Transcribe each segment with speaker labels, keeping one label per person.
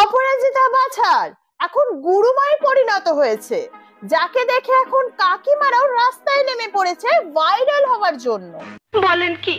Speaker 1: অপরাজিতা বাছার এখন গুরুমায় পরিণত হয়েছে, যাকে দেখে এখন কাকিমারাও রাস্তায় নেমে পড়েছে ভাইরাল হওয়ার জন্য।
Speaker 2: বলেন কি?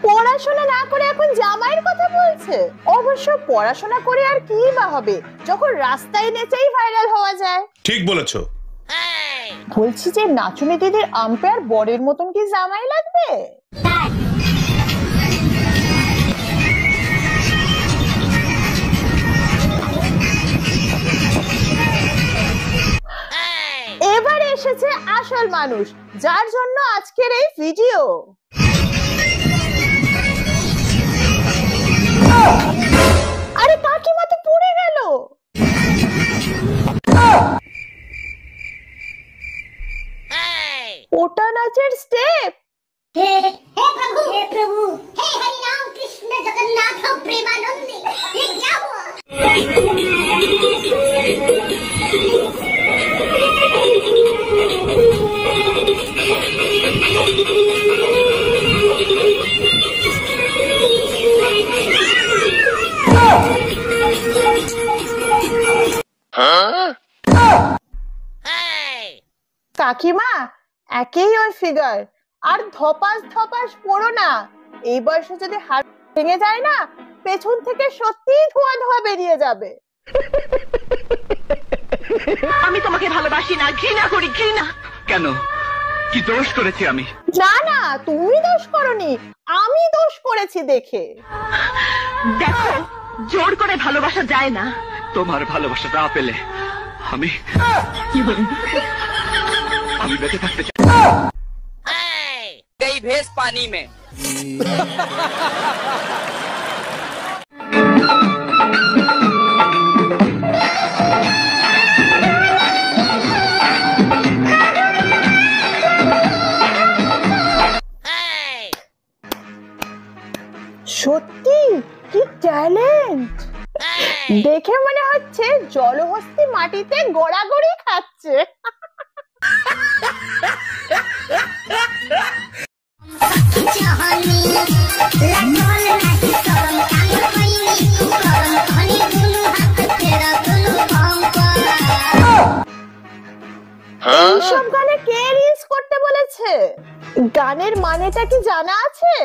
Speaker 1: পড়াশোনা না করে এখন জামাইয়ের কথা বলছে। অবশ্য পড়াশোনা করে আর কি বা হবে যখন রাস্তায় নেচেই ভাইরাল হওয়া যায়।
Speaker 3: ঠিক বলেছো।
Speaker 1: বলছি যে নাচুনি দিদির আম্পায়ার বরের মতন কি জামাই লাগবে? এবার এসেছে আসল মানুষ, যার জন্য আজকের এই ভিডিও। আরে কাকিমা তো পড়ে গেল। ওটা নাচের স্টেপ।
Speaker 4: हे प्रभु हे हरि राम कृष्ण जगन्नाथ प्रेमानंदी, ये क्या हुआ?
Speaker 1: কাকিমা একেই ওই ফিগার, আর ধপাস ধপাস পড়ো না। এই বয়সে যদি হাড় ভেঙে যায় না, পেছন থেকে সত্যি ধোয়া ধোয়া বেরিয়ে যাবে।
Speaker 2: আমি তোমাকে ভালোবাসি না, ঘৃণা করি, ঘৃণা।
Speaker 5: কেন? কি দোষ করেছি আমি?
Speaker 1: না না, তুমি দোষ করনি, আমি দোষ করেছি দেখে।
Speaker 2: দেখো, জোর করে ভালোবাসা যায় না।
Speaker 5: তোমার ভালোবাসা না পেলে আমি বেঁচে থাকতে চাই।
Speaker 6: गई भैंस पानी में।
Speaker 1: সত্যি কি ট্যালেন্ট! দেখে মনে হচ্ছে জলহস্তি মাটিতে গড়াগড়ি খাচ্ছে। এইসব গানে কে রিলস করতে বলেছে? গানের মানেটা কি জানা আছে?